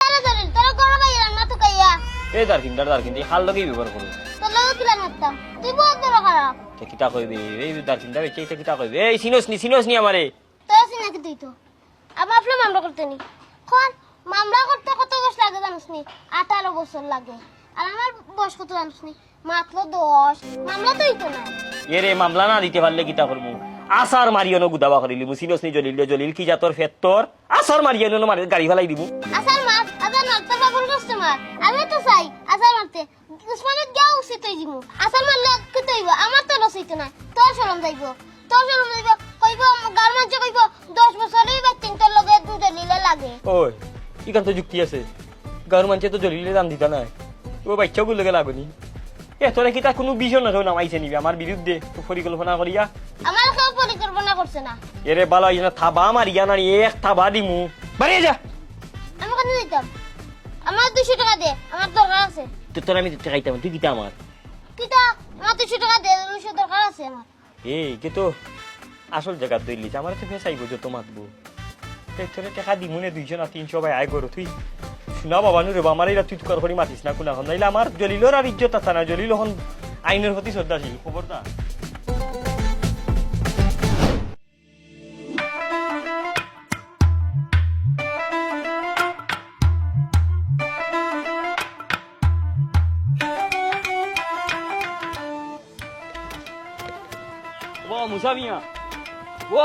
আরে জলিল তোর গরম আইয়া রান্না তো কাইয়া এই দারকিন হাল লগেই ব্যবহার করো তোর লাগি কিলা মারতাম তুই বহুত বড় খারাপ তে কিতা কইবে এই দারকিনটা বেচে এটা কিতা কইবে এই সিনোস নি আমারে তোর সিনা কি তুই তো আমার আপনি মামলা করতে নি কোন মামলা করতে কত বছর লাগে জানিস নি 18 বছর লাগে আর আমার বয়স কত জানিস নি মাত্র 10 মামলা তো হইতো না এরে মামলা না দিতে পারলে কিতা করবো আসার মারিয়ানো গুদাবা করিলি সিনোস নি জলিল কি জাতর ফেত্তর আসার মারিয়ানো মারি গাড়ি ফেলাই দিব আসার মার তো বাবুল কাস্টমার আমি তো চাই আসার মারতে দুশ্মনের গিয়া উচিত হই দিমু আসার মারলে কি তৈব আমার তো লস হইতো না তোর শরম যাইব কইব গার্মেন্টস কইব 10 বছরই বাচ্চিন তোর লগে জলিলে লাগে ওই ইকান তো যুক্তি আছে গাঁর মানুষে তো জলিলে দাম দিতা নাই ও বাচ্চাগুলো লাগে লাগনি তোরা কি তার কোনো বিজন না নামাইছে নিবি আমার বিরুদ্ধে তো পরিকল্পনা করিয়া আমার কেউ পরিকল্পনা করছে না এরে বালা ইনা থাবা মারিয়া না এক থাবা দিমু বাড়িয়ে যা আমি কেন দিতাম আমার 200 টাকা দে আমার দরকার আছে তো তোরা আমি টাকাইতাম তুই কিতা আমার কিটা আমার 200 টাকা দে 200 দরকার আছে আমার এই কে তো আসল জায়গা দইলিস আমার তো ফেসাইব যত মাতবো তোরে টাকা দিমু নে 200 না 300 ভাই আয় করো তুই শুনা বাবা নুরে আমার এরা তুই কর করি মাতিস না কোনা হন নাইলে আমার জলিলর আর ইজ্জত আছে না জলিল হন আইনের প্রতি শ্রদ্ধাশীল খবরদার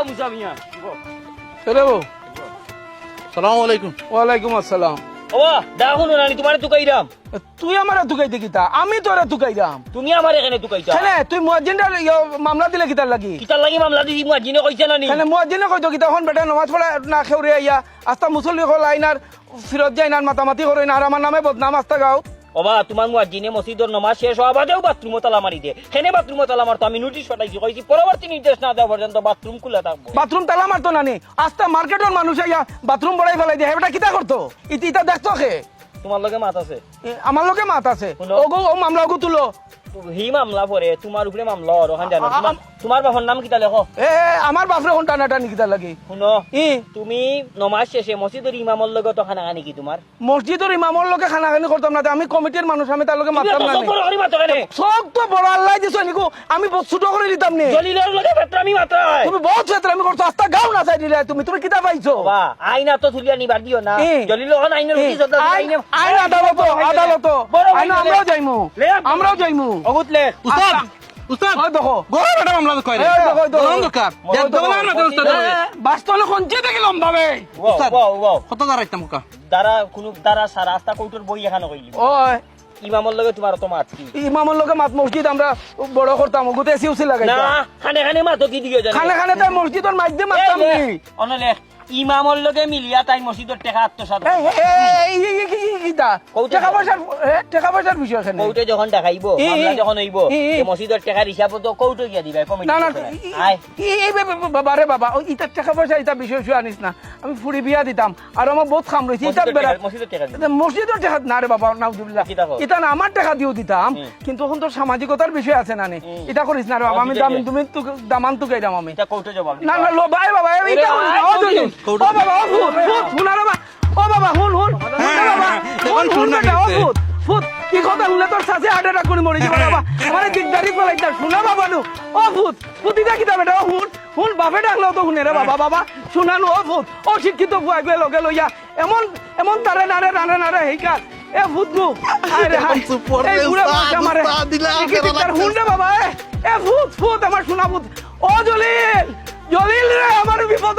মুসামিয়া চলে বউ সালাম আলাইকুম। ওয়ালাইকুম আসসালাম। ও দেখুন রানী তোমারে তুকাইরাম তুই আমারে তুকাইতে কিতা আমি তোরে তুকাইরাম তুমি আমার এখানে তুকাইতা কেনে তুই মুয়াজ্জিনটার মামলা দিলে কিতার লাগি কিতার লাগি মামলা দিছি মুয়াজ্জিনে কইছে না নি কেনে মুয়াজ্জিনে কইতো কিতা হন বেটা নামাজ পড়া না খেউরে আইয়া আস্তা মুসল্লি হল আইনার ফিরত যাই না মাতামাতি করে না আর আমার নামে বদনাম আস্তা গাও ওবা তোমার মুয়াজ্জিনে মসজিদের নামাজ শেষ হওয়া বাদেও বাথরুমে তালা মারি দে কেনে বাথরুমে তালা মারতো আমি নোটিশ পাঠাইছি কইছি পরবর্তী নির্দেশ না দেওয়া পর্যন্ত বাথরুম খোলা থাকবো বাথরুম তালা মারতো না নি আস্তা মার্কেটের মানুষ আইয়া বাথরুম বড়াই ফেলাই দিয়ে বেটা কিতা করতো ইটা দেখতো খে তোমার লগে মাত আছে আমার লোকে মাত আছে শুনো। ওগো ও মামলা ওগো তুলো হি মামলা পরে তোমার উপরে মামলা আর ওখান জানো তোমার বাবার নাম কিতা লেখো এ আমার বাপরে কোন টানাটা নিকিতা লাগে শুনো ই তুমি নমাজ শেষে মসজিদের ইমামর লগে তো খানা খানি কি তোমার মসজিদের ইমামর লোকে খানাখানি করতাম না আমি কমিটির মানুষ আমি তার লোকে মারতাম না সব তো বড় আল্লাহ দিছো নিকো আমি ছোট করে দিতাম নি জলিলের লগে ফেতরামি মাত্রায় তুমি বহুত ফেতরামি করছো আস্তা গাও না চাই দিলে তুমি কিতা পাইছো বাবা আইনা তো তুলিয়া নিবার দিও না জলিল হন আইনের কি জদা আইন আদালত আমরাও যাইমু আমরাও যাইমু অগুতলে উস্তাদ উস্তাদ ওই দেখো গোড়া বেটা মামলা কয় রে দোকান দরকার একদম না দোস্ত বাস্তলে কোনচে দেখি লম্বাবে উস্তাদ ওয়াও ওয়াও কত দাঁড়াইতাম কা দারা কোন দারা সারা রাস্তা কৌটোর বই এখানে কইলি ওই ইমামর লগে তোমার তো মাত কি ইমামর লোকে মাত মসজিদ আমরা বড় করতাম ওগুতে এসি উসি না লাগাইতাম খানে খানে মাতো কি দিও জানো খানে খানে তাই মসজিদের মাইধ্যে মারতাম নি অনলে ইমামর লগে মিলিয়া তাই মসজিদের টাকা আত্মসাৎ টাকা পয়সার বিষয় এখানে কৌটে যখন দেখাইব মামলা যখন হইব মসজিদের টাকার হিসাব তো কৌটো গিয়া দিবা কমিটি না না আয় বাবা রে বাবা ওই ইটার টাকা পয়সা ইটা বিষয় আনিস না আমি ফুড়ি বিয়া দিতাম আর আমার বহুত খাম রয়েছে ইটা বেড়া মসজিদের টাকা মসজিদের টাকা না রে বাবা নাউজুবিল্লাহ কি দেখো? এটা না আমার টাকা দিয়েও দিতাম কিন্তু এখন তোর সামাজিকতার বিষয় আছে না নে এটা করিস না রে বাবা আমি দাম তুমি দামান তো গাইরাম আমি এটা কৌটো জবাব না না লো ভাই বাবা এইটা করিস না ও জলদি ও বাবা ও ফুট ফুট না রে বাবা ও বাবা হুন হুন এখন শুন না ফুট ফুট কি কথা শুনলে তোর সাথে হার্ট অ্যাটাক করে মরে যাবে বাবা আমার দিকদারি ফলাইতা শোনা বাবা নু ও ফুট ফুটিটা কি দাবে ও হুন হুন বাপে ডাকলো তো শুনে রে বাবা বাবা শুনানো ও ফুট ও শিক্ষিত বুয়াইবে লগে লইয়া এমন এমন তারে নারে রানে নারে হেইকা এ ফুট গু আরে হাই এই বুড়া বাচ্চা মারে কি দিকদার হুন রে বাবা এ ফুট ফুট আমার শোনা ফুট ও জলিল জলিল রে আমার বিপদ